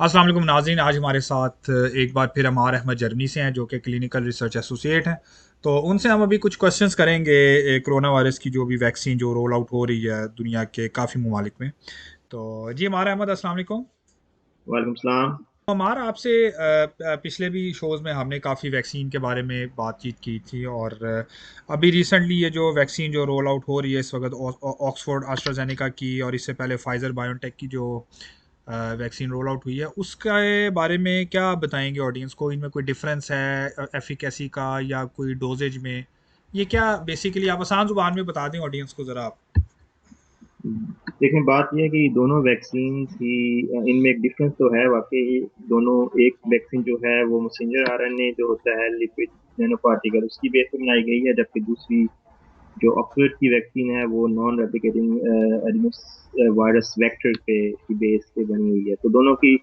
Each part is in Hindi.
अस्सलाम वालेकुम नाज़रीन। आज हमारे साथ एक बार फिर अमार अहमद जर्मनी से हैं जो कि क्लिनिकल रिसर्च एसोसिएट हैं। तो उनसे हम अभी कुछ क्वेश्चंस करेंगे कोरोना वायरस की जो भी वैक्सीन जो रोल आउट हो रही है दुनिया के काफ़ी ममालिक में। तो जी अमार अहमद, अस्सलाम वालेकुम। वालेकुम सलाम। तो अमार, आपसे पिछले भी शोज़ में हमने काफ़ी वैक्सीन के बारे में बातचीत की थी और अभी रिसेंटली ये जो वैक्सीन जो रोल आउट हो रही है इस वक्त ऑक्सफोर्ड एस्ट्राजेनेका की और इससे पहले फाइज़र बायोटेक की जो वैक्सीन रोल आउट हुई है उसके बारे में क्या बताएंगे ऑडियंस को? इनमें कोई डिफरेंस है एफिकेसी का या कोई डोजेज में? ये क्या बेसिकली आप आसान जुबान में बता दें ऑडियंस को ज़रा आप। देखिए, बात यह है कि दोनों वैक्सीन ही इनमें एक डिफरेंस तो है वाकई। दोनों, एक वैक्सीन जो है वो मैसेंजर आरएनए जो होता है, लिपिड नैनो पार्टिकल, उसकी बेस पे बनाई गई है, जबकि दूसरी जो ऑक्सफोर्ड की वैक्सीन है वो नॉन रेप्लिकेटिंग एडिनोस वायरस वेक्टर पे की बेस पे बनी हुई है। तो दोनों की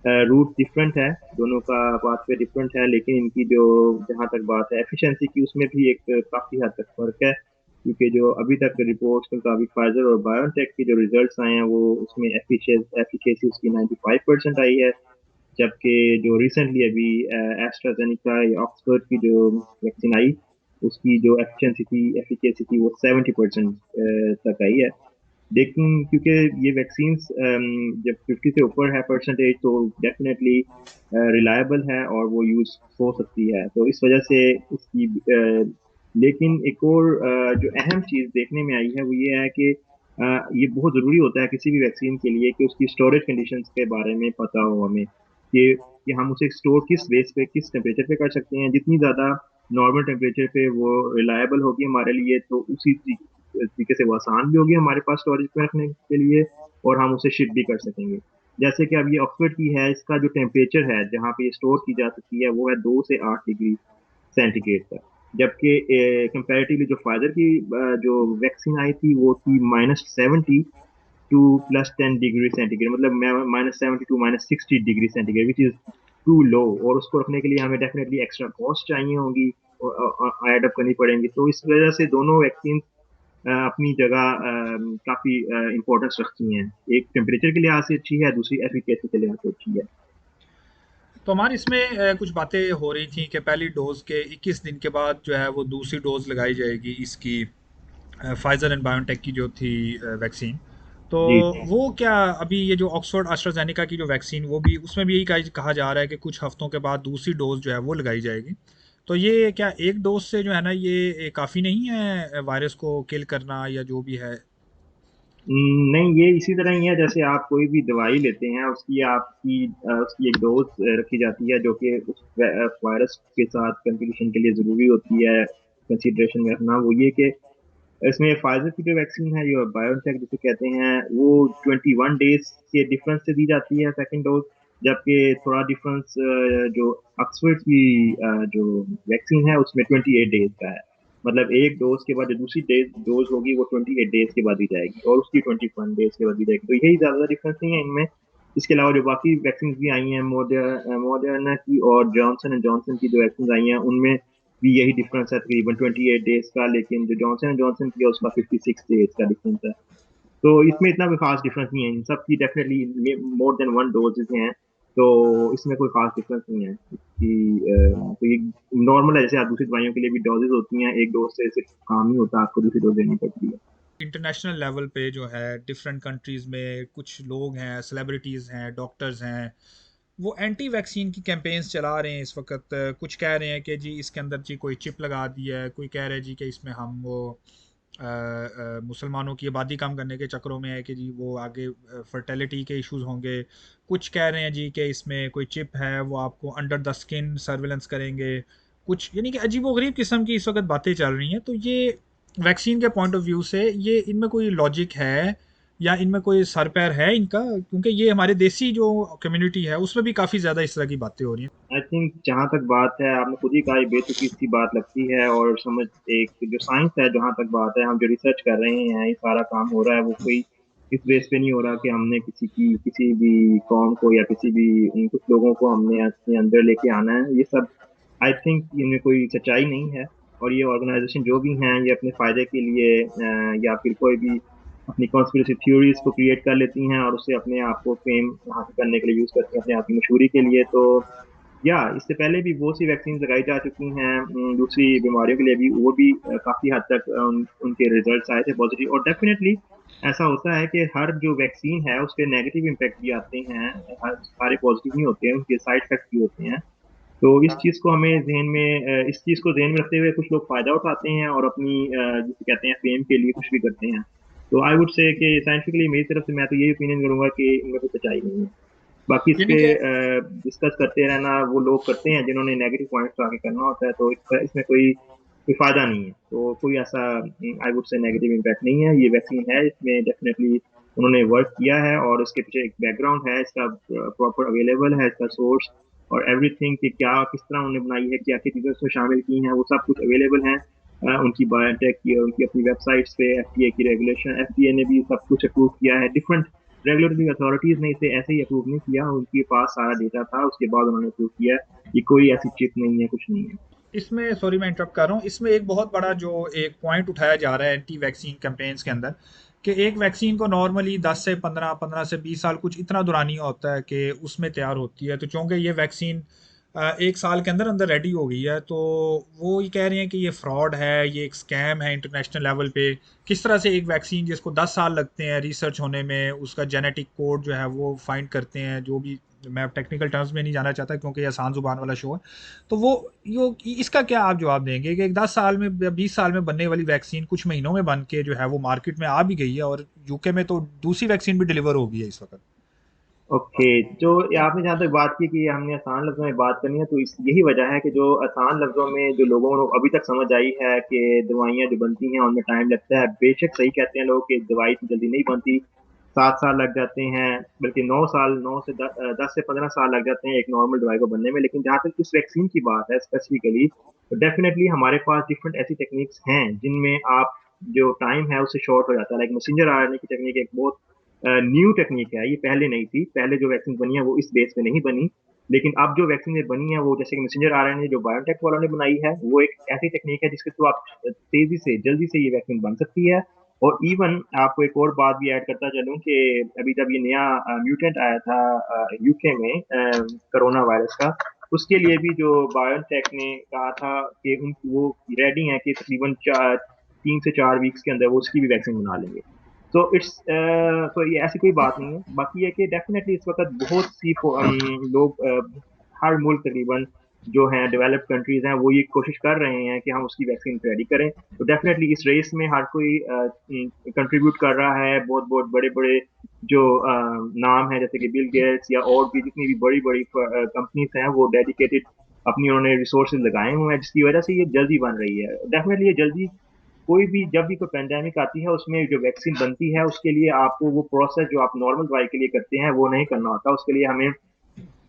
रूट डिफरेंट है, दोनों का पाथवे डिफरेंट है, लेकिन इनकी जो जहाँ तक बात है एफिशिएंसी की, उसमें भी एक काफी हद तक फर्क है। क्योंकि जो अभी तक रिपोर्ट्स के मुताबिक फाइजर और बायोटेक के जो रिजल्ट्स आए हैं वो उसमें एफिशिएंसी उसकी 95% आई है। जबकि जो रिसेंटली अभी एस्ट्राजेनिका या ऑक्सफोर्ड की जो वैक्सीन आई, उसकी जो एफिशिएंसी थी, एफिकेसी थी, वो 70% तक आई है। लेकिन क्योंकि ये वैक्सीन जब 50 से ऊपर है परसेंटेज, तो डेफिनेटली रिलायबल है और वो यूज हो सकती है, तो इस वजह से इसकी लेकिन एक और जो अहम चीज देखने में आई है वो ये है कि ये बहुत जरूरी होता है किसी भी वैक्सीन के लिए कि उसकी स्टोरेज कंडीशंस के बारे में पता हो हमें, कि हम उसे स्टोर किस बेस पे, किस टेम्परेचर पे कर सकते हैं। जितनी ज्यादा नॉर्मल टेम्परेचर पे वो रिलायबल होगी हमारे लिए, तो उसी तरीके से वो आसान भी होगी हमारे पास स्टोरेज पे रखने के लिए, और हम उसे शिप भी कर सकेंगे। जैसे कि अब ये ऑक्सफोर्ड की है, इसका जो टेम्परेचर है जहाँ पे ये स्टोर की जा सकती है वो है 2 से 8 डिग्री सेंटीग्रेड तक। जबकि कंपैरेटिवली जो फाइजर की जो वैक्सीन आई थी वो थी -70 टू +10 डिग्री सेंटीग्रेड, मतलब -70 to -60 degree centigrade, which is too low. और उसको रखने के लिए हमें डेफिनेटली एक्स्ट्रा कॉस्ट चाहिए होंगी और एड अप करनी पड़ेंगी। तो इस वजह से दोनों वैक्सीन अपनी जगह काफी इंपॉर्टेंस रखती हैं। एक टेम्परेचर के लिहाज से अच्छी है, दूसरी एफिकेसी के लिहाज से अच्छी है। तो हमारे इसमें कुछ बातें हो रही थी कि पहली डोज के 21 दिन के बाद जो है वो दूसरी डोज लगाई जाएगी इसकी, फाइजर एंड बायोटेक की जो थी वैक्सीन। तो जी। वो क्या अभी ये जो ऑक्सफोर्ड एस्ट्राजेनेका की जो वैक्सीन वो भी उसमें भी यही कहा जा रहा है कि कुछ हफ्तों के बाद दूसरी डोज जो है वो लगाई जाएगी। तो ये क्या एक डोज से जो है ना ये काफ़ी नहीं है वायरस को किल करना या जो भी है? नहीं, ये इसी तरह ही है जैसे आप कोई भी दवाई लेते हैं, उसकी एक डोज रखी जाती है जो कि उस वायरस के साथ कंपटीशन के लिए जरूरी होती है। कंसीडरेशन में रखना वो ये कि इसमें फाइजर की जो वैक्सीन है, जो बायोटेक जिसे कहते हैं, वो 21 डेज के डिफरेंस से दी जाती है सेकेंड डोज। जबकि थोड़ा डिफरेंस जो ऑक्सफोर्ड की जो वैक्सीन है उसमें 28 डेज का है। मतलब एक डोज के बाद जो दूसरी डोज होगी वो 28 डेज के बाद दी जाएगी, और उसकी 21 डेज के बाद दी जाएगी। तो यही ज्यादा डिफरेंस नहीं है इनमें। इसके अलावा जो बाकी वैक्सीन भी आई हैं, मोडर्ना की और जॉनसन एंड जॉनसन की जो वैक्सीन आई हैं, उनमें भी यही डिफरेंस है, तकरीबन 28 डेज का। लेकिन जो जॉनसन एंड जॉनसन की है उसका 56 डेज का डिफरेंस है। तो इसमें इतना कोई खास डिफरेंस नहीं है, इन सब की definitely more than one doses हैं। तो इसमें कोई खास डिफरेंस नहीं है तो ये नॉर्मल है, जैसे आप दूसरी दवाइयों के लिए भी डोजेज होती हैं, एक डोज से सिर्फ काम नहीं होता, आपको दूसरी डोज देनी पड़ती है। इंटरनेशनल लेवल पे जो है डिफरेंट कंट्रीज़ में कुछ लोग हैं, सेलिब्रिटीज़ हैं, डॉक्टर्स हैं, वो एंटी वैक्सीन की कैंपेन्स चला रहे हैं इस वक्त। कुछ कह रहे हैं कि जी इसके अंदर जी कोई चिप लगा दी है, कोई कह रहे हैं जी कि इसमें हम वो मुसलमानों की आबादी कम करने के चक्रों में है कि जी वो आगे फर्टेलिटी के इश्यूज होंगे। कुछ कह रहे हैं जी कि इसमें कोई चिप है वो आपको अंडर द स्किन सर्विलेंस करेंगे। कुछ यानी कि अजीबोगरीब किस्म की इस वक्त बातें चल रही हैं। तो ये वैक्सीन के पॉइंट ऑफ व्यू से ये इनमें कोई लॉजिक है या इनमें कोई सर पैर है इनका? क्योंकि ये हमारे देसी जो कम्युनिटी है उसमें भी काफ़ी ज़्यादा इस तरह की बातें हो रही हैं। आई थिंक जहाँ तक बात है, आपने खुद ही कहा, ये बेतुकी सी बात लगती है। और समझ, एक जो साइंस है, जहाँ तक बात है, हम जो रिसर्च कर रहे हैं, ये सारा काम हो रहा है, वो कोई इस बेस पे नहीं हो रहा कि हमने किसी भी कौम को या किसी भी कुछ लोगों को हमने अपने अंदर लेके आना है, ये सब। आई थिंक इनमें कोई सच्चाई नहीं है। और ये ऑर्गेनाइजेशन जो भी हैं, ये अपने फायदे के लिए या फिर कोई भी अपनी कॉन्स्पिरेसी थ्योरीज को क्रिएट कर लेती हैं और उससे अपने आप को फेम हासिल करने के लिए यूज करती हैं, अपने आप की मशहूरी के लिए। तो या इससे पहले भी बहुत सी वैक्सीन लगाई जा चुकी हैं दूसरी बीमारियों के लिए भी, वो भी काफी हद तक उनके रिजल्ट्स आए थे पॉजिटिव। और डेफिनेटली ऐसा होता है कि हर जो वैक्सीन है उसके नेगेटिव इम्पैक्ट भी आते हैं, हर सारे पॉजिटिव नहीं होते हैं, उनके साइड इफेक्ट भी होते हैं। तो इस चीज को हमें इस चीज को ध्यान में रखते हुए कुछ लोग फायदा उठाते हैं और अपनी जिसे कहते हैं फेम के लिए कुछ भी करते हैं। तो आई वुड से कि साइंटिफिकली मेरी तरफ से मैं तो यही ओपिनियन करूंगा कि इनमें कोई सच्चाई नहीं है। बाकी इस यानी पे कि डिस्कस करते रहना वो लोग करते हैं जिन्होंने नेगेटिव पॉइंट्स आगे करना होता है, तो इसमें कोई कोई फायदा नहीं है। तो कोई ऐसा I would say negative impact नहीं है। ये वैक्सीन है, इसमें डेफिनेटली उन्होंने वर्क किया है और इसके पीछे एक बैकग्राउंड है, इसका प्रॉपर अवेलेबल है इसका सोर्स और एवरीथिंग कि क्या किस तरह उन्होंने बनाई है, क्या क्या चीज़ें उसमें शामिल की हैं, वो सब कुछ अवेलेबल है उनकी बायोटेक की और उनकी अपनी वेबसाइट्स पे। एफडीए की रेगुलेशन, एफडीए ने भी सब कुछ अप्रूव किया है। डिफरेंट रेगुलेटरी अथॉरिटीज ने इसे ऐसे ही अप्रूव नहीं किया, उनके पास सारा डेटा था, उसके बाद उन्होंने अप्रूव किया। ये कोई ऐसी चिप नहीं है, कुछ नहीं है। इसमें, सॉरी मैं इंटरप्ट कर रहा हूँ, इसमें एक बहुत बड़ा जो एक पॉइंट उठाया जा रहा है एंटी वैक्सीन कैंपेन्स के अंदर, कि एक वैक्सीन को नॉर्मली 10 से 15, 15 से 20 साल कुछ इतना दुरानिया होता है कि उसमें तैयार होती है। तो चूंकि ये वैक्सीन 1 साल के अंदर अंदर रेडी हो गई है, तो वो ये कह रहे हैं कि ये फ्रॉड है, ये एक स्कैम है इंटरनेशनल लेवल पे। किस तरह से एक वैक्सीन जिसको 10 साल लगते हैं रिसर्च होने में, उसका जेनेटिक कोड जो है वो फाइंड करते हैं, जो भी, मैं टेक्निकल टर्म्स में नहीं जाना चाहता क्योंकि ये आसान जुबान वाला शो है। तो वो यो इसका क्या आप जवाब देंगे कि एक 10 साल में या 20 साल में बनने वाली वैक्सीन कुछ महीनों में बन के जो है वो मार्केट में आ भी गई है, और यूके में तो दूसरी वैक्सीन भी डिलीवर हो गई है इस वक्त। ओके, जो ये आपने जहाँ तक बात की कि हमने आसान लफ्जों में बात करनी है, तो इस यही वजह है कि जो आसान लफ्जों में जो लोगों को अभी तक समझ आई है कि दवाइयाँ जो बनती हैं उनमें टाइम लगता है। बेशक सही कहते हैं लोग कि दवाई इतनी जल्दी नहीं बनती, 7 साल लग जाते हैं, बल्कि 9 साल, 9 से 10 से 15 साल लग जाते हैं एक नॉर्मल दवाई को बनने में। लेकिन जहाँ तक इस वैक्सीन की बात है स्पेसिफिकली, तो डेफिनेटली हमारे पास डिफरेंट ऐसी टेक्निक्स हैं जिनमें आप जो टाइम है उससे शॉर्ट हो जाता है। लाइक मैसेंजर आरएनए की टेक्निक एक बहुत न्यू टेक्निक है, ये पहले नहीं थी। पहले जो वैक्सीन बनी है वो इस बेस पे नहीं बनी, लेकिन अब जो वैक्सीन बनी है वो जैसे कि मैसेंजर आरएनए जो बायोटेक वालों ने बनाई है, वो एक ऐसी टेक्निक है जिसके थ्रू आप तेजी से जल्दी से ये वैक्सीन बन सकती है। और इवन आपको एक और बात भी ऐड करता चलूं कि अभी जब ये नया म्यूटेंट आया था यूके में कोरोना वायरस का, उसके लिए भी जो बायोटेक ने कहा था कि उन वो रेडी है कि तकरीबन 3 से 4 वीक्स के अंदर वो उसकी भी वैक्सीन बना लेंगे। तो ये ऐसी कोई बात नहीं है। बाकी है कि डेफिनेटली इस वक्त बहुत सी लोग हर मुल्क तकरीबन जो हैं डेवलप्ड कंट्रीज हैं वो ये कोशिश कर रहे हैं कि हम उसकी वैक्सीन रेडी करें। तो डेफिनेटली इस रेस में हर कोई कंट्रीब्यूट कर रहा है। बहुत बहुत बड़े बड़े जो नाम है जैसे कि बिल गेट्स या और भी जितनी भी बड़ी बड़ी कंपनीज हैं वो डेडिकेटेड अपनी उन्होंने रिसोर्सेज लगाए हुए हैं, जिसकी वजह से ये जल्दी बन रही है। डेफिनेटली ये जल्दी, कोई भी जब भी कोई पेंडेमिक आती है उसमें जो वैक्सीन बनती है उसके लिए आपको वो प्रोसेस जो आप नॉर्मल दवाई के लिए करते हैं वो नहीं करना होता। उसके लिए हमें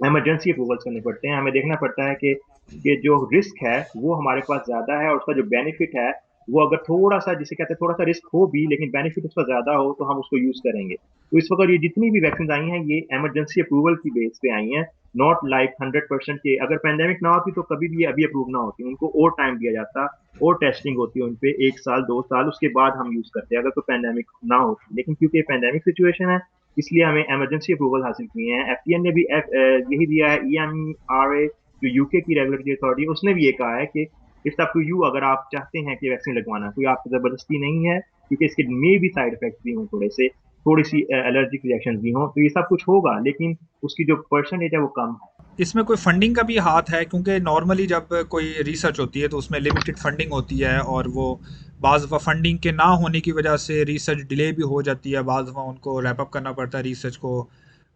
इमरजेंसी अप्रूवल्स करने पड़ते हैं। हमें देखना पड़ता है कि जो रिस्क है वो हमारे पास ज्यादा है और उसका जो बेनिफिट है वो अगर थोड़ा सा, जिसे कहते हैं थोड़ा सा रिस्क हो भी लेकिन बेनिफिट उसका ज्यादा हो, तो हम उसको यूज करेंगे। तो इस वक्त ये जितनी भी वैक्सीन आई हैं ये इमरजेंसी अप्रूवल की बेस पे आई हैं, नॉट लाइक 100% के। अगर पेंडेमिक ना होती तो कभी भी अभी अप्रूव ना होती, उनको और टाइम दिया जाता और टेस्टिंग होती है उनपे 1 साल 2 साल, उसके बाद हम यूज करते अगर कोई पेंडेमिक ना होती। लेकिन क्योंकि पेंडेमिक सिचुएशन है इसलिए हमें इमरजेंसी अप्रूवल हासिल किए हैं। एफडीए ने भी यही दिया है। ईएमआरए जो यूके की रेगुलेटरी अथॉरिटी उसने भी ये कहा है कि इट्स अप टू यू, अगर आप चाहते हैं कि वैक्सीन लगवाना, कोई आपको जबरदस्ती नहीं है, क्योंकि इसके मे भी साइड इफेक्ट्स भी हों थोड़े से, थोड़ी सी एलर्जिक रिएक्शन भी हों, तो ये सब कुछ होगा लेकिन उसकी जो परसेंटेज है वो कम है। इसमें कोई फंडिंग का भी हाथ है, क्योंकि नॉर्मली जब कोई रिसर्च होती है तो उसमें लिमिटेड फंडिंग होती है, और वो बाज़ दफ़ा फंडिंग के ना होने की वजह से रिसर्च डिले भी हो जाती है, बाज़ दफ़ा उनको रैप अप करना पड़ता है रिसर्च को।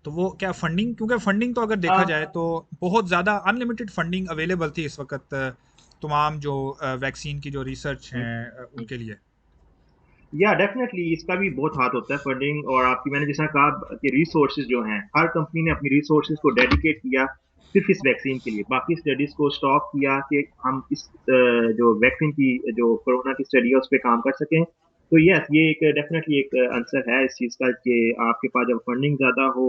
तो वो क्या फंडिंग, क्योंकि फंडिंग तो अगर देखा जाए तो बहुत ज़्यादा अनलिमिटेड फंडिंग अवेलेबल थी इस वक्त तमाम जो वैक्सीन की जो रिसर्च हैं उनके लिए। या डेफिनेटली इसका भी बहुत हाथ होता है फंडिंग और आपकी, मैंने जैसा कहा कि रिसोर्सेज जो हैं, हर कंपनी ने अपनी रिसोर्सेज को डेडिकेट किया सिर्फ इस वैक्सीन के लिए, बाकी स्टडीज को स्टॉप किया कि हम इस जो वैक्सीन की जो कोरोना की स्टडी है उस पर काम कर सकें। तो यस, ये एक डेफिनेटली एक आंसर है इस चीज का कि आपके पास जब फंडिंग ज्यादा हो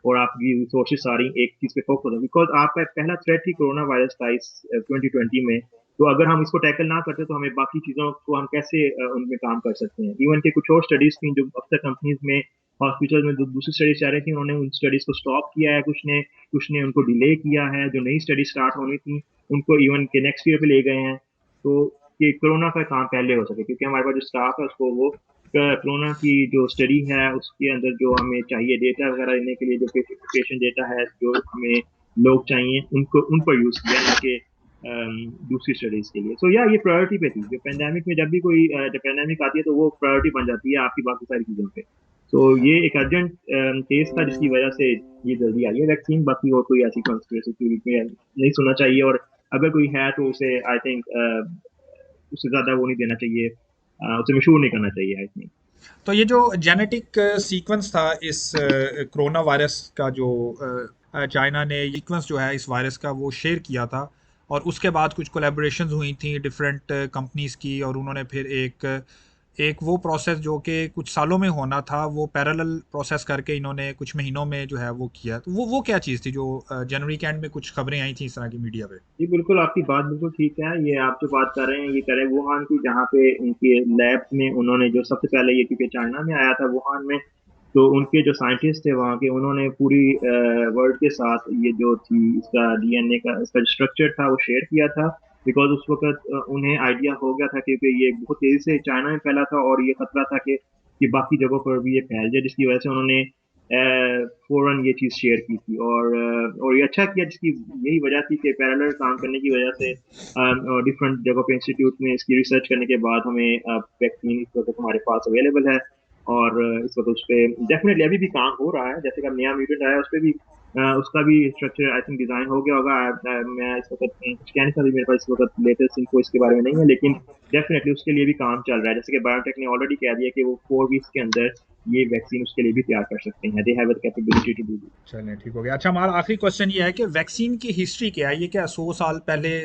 और आपकी रिसोर्सेज सारी एक चीज पे फोकस हो, बिकॉज आपका पहला थ्रेट ही कोरोना वायरस था इस 2020 में। तो अगर हम इसको टैकल ना करते तो हमें बाकी चीज़ों को हम कैसे उनमें काम कर सकते हैं। इवन के कुछ और स्टडीज़ थी जो अक्सर कंपनीज में, हॉस्पिटल में जो दूसरी स्टडीज चाह रही थी, उन्होंने उन स्टडीज को स्टॉप किया है, कुछ ने उनको डिले किया है। जो नई स्टडी स्टार्ट होनी थी उनको इवन के नेक्स्ट ईयर पे ले गए हैं, तो कि कोरोना का काम पहले हो सके, क्योंकि हमारे पास जो स्टाफ है उसको वो कोरोना की जो स्टडी है उसके अंदर जो हमें चाहिए डेटा वगैरह लेने के लिए, जो पेशेंट डेटा है जो हमें लोग चाहिए, उनको उन पर यूज किया, ना कि दूसरी स्टडीज के लिए। सो या ये प्रायोरिटी पे थी। जो पेंडेमिक में जब भी कोई जब पेंडेमिक आती है तो वो प्रायोरिटी बन जाती है आपकी बाकी सारी चीजों पे। तो ये एक अर्जेंट केस था जिसकी वजह से ये जल्दी आई है वैक्सीन। बाकी और कोई ऐसी कॉन्स्पिरेसी थ्योरी में नहीं सुनना चाहिए, और अगर कोई है तो उसे आई थिंक उससे ज्यादा वो नहीं देना चाहिए, उसे मशहूर नहीं करना चाहिए आई थिंक। तो ये जो जेनेटिक सीक्वेंस था इस कोरोना वायरस का, जो चाइना ने सीक्वेंस जो है इस वायरस का वो शेयर किया था, और उसके बाद कुछ कोलैबोरेशंस हुई थी डिफरेंट कंपनीज की, और उन्होंने फिर एक एक वो प्रोसेस जो कि कुछ सालों में होना था वो पैरेलल प्रोसेस करके इन्होंने कुछ महीनों में जो है वो किया। तो वो क्या चीज़ थी जो जनवरी के एंड में कुछ खबरें आई थी इस तरह की मीडिया पे? जी बिल्कुल, आपकी बात बिल्कुल ठीक है। ये आप जो बात कर रहे हैं ये कर रहे हैं वुहान की, जहाँ पे उनके लैब में उन्होंने जो सबसे पहले, ये क्योंकि चाइना में आया था वुहान में, तो उनके जो साइंटिस्ट थे वहाँ के, उन्होंने पूरी वर्ल्ड के साथ ये जो थी इसका डीएनए का इसका स्ट्रक्चर था वो शेयर किया था। बिकॉज उस वक्त उन्हें आइडिया हो गया था, क्योंकि ये बहुत तेजी से चाइना में फैला था और ये खतरा था कि बाकी जगहों पर भी ये फैल जाए, जिसकी वजह से उन्होंने फौरन ये चीज़ शेयर की थी। और ये अच्छा किया, जिसकी यही वजह थी कि पैरेलल काम करने की वजह से डिफरेंट जगहों पे इंस्टीट्यूट में इसकी रिसर्च करने के बाद हमें वैक्सीन इस वक्त हमारे पास अवेलेबल है। और इस वक्त उस पे डेफिनेटली अभी भी काम हो रहा है। जैसे कि अब नया म्यूटेंट आया उस पे भी उसका भी स्ट्रक्चर आई थिंक डिजाइन हो गया होगा। मैं इस वक्त कुछ कह नहीं सकता, मेरे पास इस वक्त लेटेस्ट इन्फो इसके बारे में नहीं है, लेकिन डेफिनेटली उसके लिए भी काम चल रहा है। जैसे कि बायोटेक ने ऑलरेडी कह दिया कि वो 4 वीक्स के अंदर ये वैक्सीन उसके लिए भी तैयार कर सकते हैं। They have the capability to do. चलें, ठीक हो गया। अच्छा, हमारा आखिरी क्वेश्चन ये है कि वैक्सीन की हिस्ट्री क्या है? ये क्या 100 साल पहले,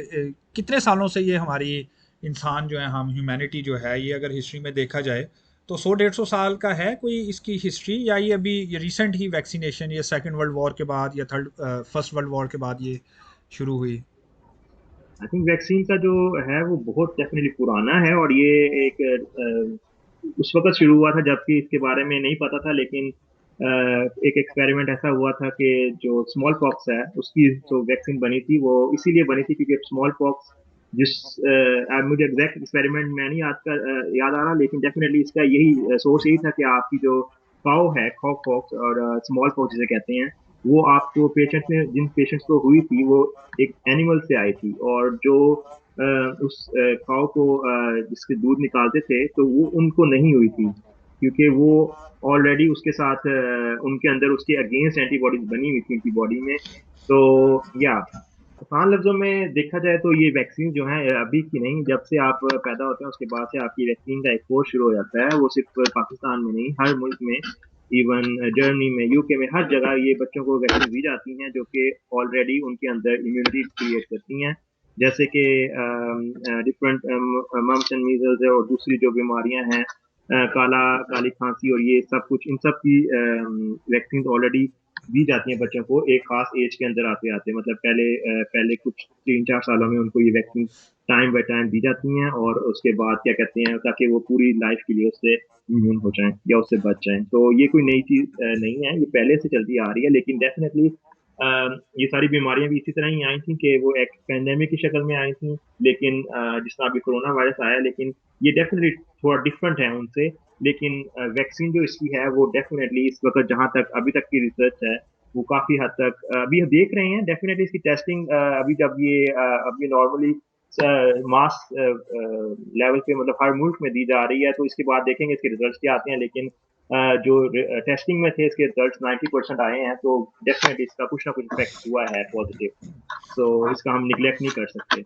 कितने सालों से ये हमारी इंसान जो है, हम ह्यूमैनिटी जो है, ये अगर हिस्ट्री में देखा जाए तो 100-150 साल का है कोई इसकी हिस्ट्री, या ये अभी ये रिसेंट ही वैक्सीनेशन, ये सेकेंड वर्ल्ड वॉर के बाद या थर्ड फर्स्ट वर्ल्ड वॉर के बाद ये शुरू हुई? आई थिंक वैक्सीन का जो है वो बहुत डेफिनेटली पुराना है, और ये एक उस वक्त शुरू हुआ था जबकि इसके बारे में नहीं पता था। लेकिन एक एक्सपेरिमेंट ऐसा हुआ था कि जो स्मॉल पॉक्स है उसकी जो वैक्सीन बनी थी वो इसीलिए बनी थी क्योंकि स्मॉल पॉक्स जिस मुझे एग्जैक्ट एक्सपेरिमेंट में नहीं याद आ रहा, लेकिन डेफिनेटली इसका यही सोर्स यही था कि आपकी जो काउ है, कॉक पॉक्स और स्मॉल पॉक्स जिसे कहते हैं, वो आपको पेशेंट में जिन पेशेंट्स को हुई थी वो एक एनिमल से आई थी। और जो अ, उस काऊ को जिसके दूध निकालते थे तो वो उनको नहीं हुई थी, क्योंकि वो ऑलरेडी उसके साथ उनके अंदर उसके अगेंस्ट एंटीबॉडीज बनी हुई थी उनकी बॉडी में। तो या आसान लफ्जों में देखा जाए तो ये वैक्सीन जो है अभी की नहीं, जब से आप पैदा होते हैं उसके बाद से आपकी वैक्सीन का एक कोर्स शुरू हो जाता है। वो सिर्फ पाकिस्तान में नहीं, हर मुल्क में, इवन जर्मनी में, यूके में, हर जगह ये बच्चों को वैक्सीन दी जाती हैं जो कि ऑलरेडी उनके अंदर इम्यूनिटी क्रिएट करती हैं। जैसे कि डिफरेंट मम्स एंड मीजल्स है और दूसरी जो बीमारियां हैं, काली खांसी और ये सब कुछ, इन सब की वैक्सीन ऑलरेडी दी जाती हैं बच्चों को एक खास एज के अंदर आते आते। मतलब पहले कुछ 3-4 सालों में उनको ये वैक्सीन टाइम बाय टाइम दी जाती हैं, और उसके बाद क्या कहते हैं, ताकि वो पूरी लाइफ के लिए उससे इम्यून हो जाएं या उससे बच जाएं। तो ये कोई नई चीज नहीं है, ये पहले से चलती आ रही है। लेकिन डेफिनेटली ये सारी बीमारियां भी इसी तरह ही आई थी कि वो एक पेंडेमिक की शक्ल में आई थी। लेकिन जिस तरह अभी कोरोना वायरस आया, लेकिन ये डेफिनेटली थोड़ा डिफरेंट है उनसे। लेकिन वैक्सीन जो इसकी है वो डेफिनेटली इस वक्त जहां तक अभी तक की रिसर्च है वो काफी हद तक अभी हम देख रहे हैं। डेफिनेटली इसकी टेस्टिंग अभी जब ये अभी नॉर्मली मास लेवल पे, मतलब हर मुल्क में दी जा रही है, तो इसके बाद देखेंगे इसके रिजल्ट्स क्या आते हैं। लेकिन जो टेस्टिंग में थे इसके रिजल्ट्स 90% आए हैं, तो डेफिनेटली इसका कुछ ना कुछ इफेक्ट हुआ है पॉजिटिव। तो इसका हम निगलेक्ट नहीं कर सकते।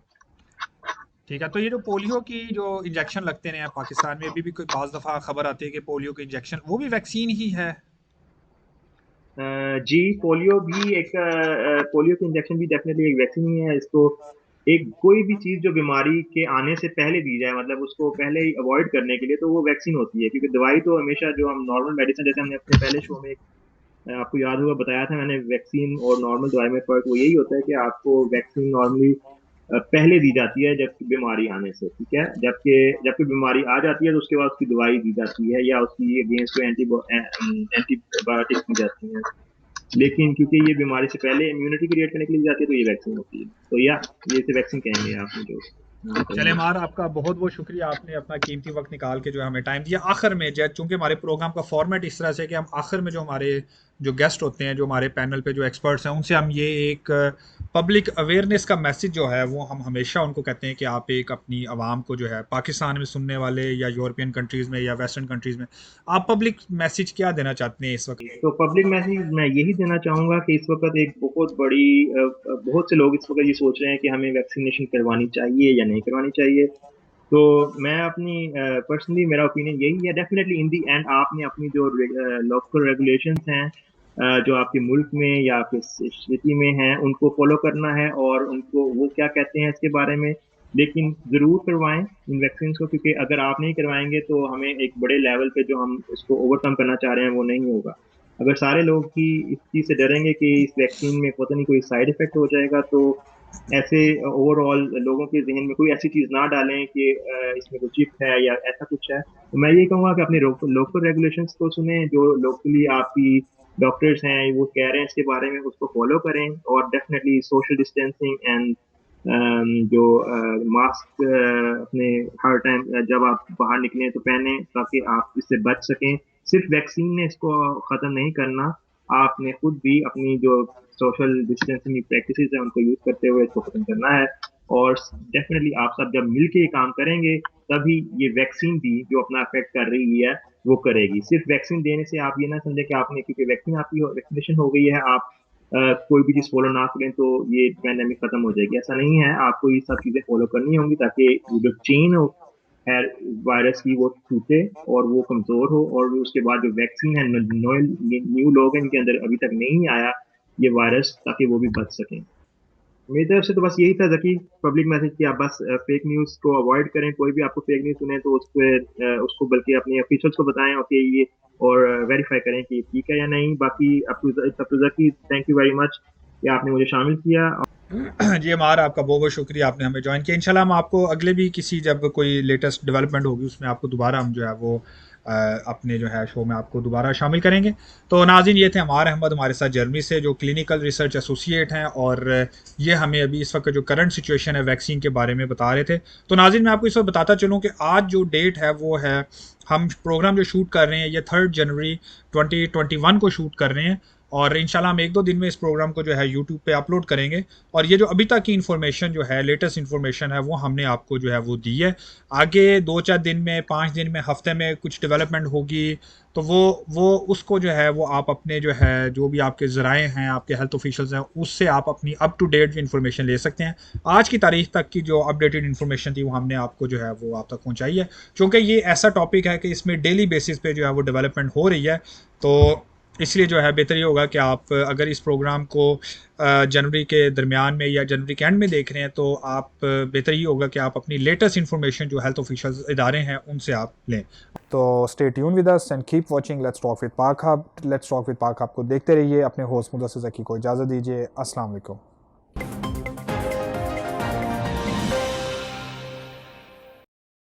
ठीक है। तो ये जो पोलियो की जो इंजेक्शन लगते हैं पाकिस्तान में, अभी भी कोई बाज़ दफ़ा खबर आती है कि पोलियो के इंजेक्शन वो भी वैक्सीन ही है? जी, पोलियो भी एक पोलियो के इंजेक्शन भी डेफिनेटली एक वैक्सीन ही है। इसको एक कोई भी चीज जो बीमारी के आने से पहले दी जाए, मतलब उसको पहले ही अवॉइड करने के लिए, तो वो वैक्सीन होती है। क्योंकि दवाई तो हमेशा जो हम नॉर्मल मेडिसिन, जैसे हमने अपने पहले शो में आपको याद होगा बताया था मैंने, वैक्सीन और नॉर्मल दवाई में फर्क वो यही होता है कि आपको वैक्सीन नॉर्मली पहले दी जाती है जब बीमारी आने से, ठीक है। जबकि जबकि बीमारी आ जाती है तो उसके बाद उसकी दवाई दी जाती है या उसकी अगेंस्ट एंटीबायोटिक्स दी जाती हैं। लेकिन क्योंकि ये बीमारी से पहले इम्यूनिटी क्रिएट करने के लिए जाती है तो ये वैक्सीन होती है। तो या ये से वैक्सीन कहेंगे आप जो चले कहेंगे। मार, आपका बहुत बहुत शुक्रिया, आपने अपना कीमती वक्त निकाल के जो है हमें टाइम दिया। आखिर में जब चूंकि हमारे प्रोग्राम का फॉर्मेट इस तरह से कि हम आखिर में जो हमारे जो गेस्ट होते हैं, जो हमारे पैनल पे जो एक्सपर्ट्स हैं, उनसे हम ये एक पब्लिक अवेयरनेस का मैसेज जो है वो हम हमेशा उनको कहते हैं कि आप एक अपनी आवाम को जो है पाकिस्तान में सुनने वाले या यूरोपियन कंट्रीज़ में या वेस्टर्न कंट्रीज़ में, आप पब्लिक मैसेज क्या देना चाहते हैं इस वक्त? तो पब्लिक मैसेज मैं यही देना चाहूंगा कि इस वक्त एक बहुत बड़ी बहुत से लोग इस वक्त ये सोच रहे हैं कि हमें वैक्सीनेशन करवानी चाहिए या नहीं करवानी चाहिए। तो मैं अपनी पर्सनली मेरा ओपिनियन यही है, डेफिनेटली इन दी एंड आपने अपनी जो लोकल रेगुलेशंस हैं जो आपके मुल्क में या आपके सिटी में हैं उनको फॉलो करना है और उनको वो क्या कहते हैं इसके बारे में। लेकिन ज़रूर करवाएं इन वैक्सीन को, क्योंकि अगर आप नहीं करवाएंगे तो हमें एक बड़े लेवल पे जो हम इसको ओवरकम करना चाह रहे हैं वो नहीं होगा। अगर सारे लोग ही इस चीज़ से डरेंगे कि इस वैक्सीन में पता नहीं कोई साइड इफेक्ट हो जाएगा, तो ऐसे ओवरऑल लोगों के जहन में कोई ऐसी चीज ना डालें कि इसमें कोई चिप है या ऐसा कुछ है। तो मैं ये कहूँगा कि अपने लोकल रेगुलेशंस को सुने, जो लोकली आपकी डॉक्टर्स हैं वो कह रहे हैं इसके बारे में उसको फॉलो करें, और डेफिनेटली सोशल डिस्टेंसिंग एंड जो मास्क अपने हर टाइम जब आप बाहर निकलें तो पहने ताकि आप इससे बच सकें। सिर्फ वैक्सीन ने इसको खत्म नहीं करना, आपने खुद भी अपनी जो सोशल डिस्टेंसिंग प्रैक्टिसेस है उनको यूज करते हुए इसको खत्म करना है। और डेफिनेटली आप सब जब मिलके ये काम करेंगे तभी ये वैक्सीन भी जो अपना इफेक्ट कर रही है वो करेगी। सिर्फ वैक्सीन देने से आप ये ना समझे कि आपने, क्योंकि वैक्सीन आपकी वैक्सीनेशन हो गई है, आप कोई भी चीज फॉलो ना करें तो ये पैंडेमिक खत्म हो जाएगी, ऐसा नहीं है। आपको ये सब चीजें फॉलो करनी होंगी ताकि जो चेन हो है वायरस की वो टूटे और वो कमजोर हो, और उसके बाद जो वैक्सीन है, न्यू लोग हैं इनके अंदर अभी तक नहीं आया ये वायरस, ताकि वो भी बच सकें। मेरी तरफ से तो बस यही था जकी, पब्लिक मैसेज कि आप बस फेक न्यूज़ को अवॉइड करें। कोई भी आपको फेक न्यूज़ सुने तो उस पे उसको बल्कि अपने ऑफिशियल्स को बताएं, ओके ये, और वेरीफाई करें कि ठीक है या नहीं। बाकी अब तो जकी, थैंक यू वेरी मच कि आपने मुझे शामिल किया। जी हमारा आपका बहुत बहुत शुक्रिया, आपने हमें ज्वाइन किया। इंशाल्लाह हम आपको अगले भी किसी जब कोई लेटेस्ट डेवलपमेंट होगी उसमें आपको दोबारा हम जो है वो अपने जो है शो में आपको दोबारा शामिल करेंगे। तो नाज़रीन, ये थे हमारे अहमद हमारे साथ जर्मनी से, जो क्लिनिकल रिसर्च एसोसिएट हैं, और ये हमें अभी इस वक्त जो करंट सिचुएशन है वैक्सीन के बारे में बता रहे थे। तो नाज़रीन, मैं आपको इस वक्त बताता चलूँ कि आज जो डेट है वो है, हम प्रोग्राम जो शूट कर रहे हैं ये 3 जनवरी 2021 को शूट कर रहे हैं, और इंशाल्लाह हम 1-2 दिन में इस प्रोग्राम को जो है यूट्यूब पे अपलोड करेंगे। और ये जो अभी तक की इन्फॉर्मेशन जो है, लेटेस्ट इन्फॉर्मेशन है, वो हमने आपको जो है वो दी है। आगे 2-4 दिन में, 5 दिन में, हफ्ते में कुछ डेवलपमेंट होगी तो वो उसको जो है वो आप अपने जो है जो भी आपके ज़राए हैं, आपके हेल्थ ऑफिशियल्स हैं, उससे आप अपनी अप टू डेट इन्फॉर्मेशन ले सकते हैं। आज की तारीख तक की जो अपडेटेड इन्फॉर्मेशन थी वो हमने आपको जो है वो आप तक पहुँचाई है, क्योंकि ये ऐसा टॉपिक है कि इसमें डेली बेसिस पे जो है वो डेवलपमेंट हो रही है। तो इसलिए जो है बेहतर ये होगा कि आप अगर इस प्रोग्राम को जनवरी के दरमियान में या जनवरी के एंड में देख रहे हैं तो आप बेहतर ये होगा कि आप अपनी लेटेस्ट इन्फॉर्मेशन जो हेल्थ ऑफिशियल्स इदारे हैं उनसे आप लें। तो stay tune with us and keep watching let's talk with पाक हब। लेट्स टॉक विद पाक हब को देखते रहिए। अपने होस्ट मुदस्सिर ज़की को इजाज़त दीजिए। अस्सलाम वालेकुम।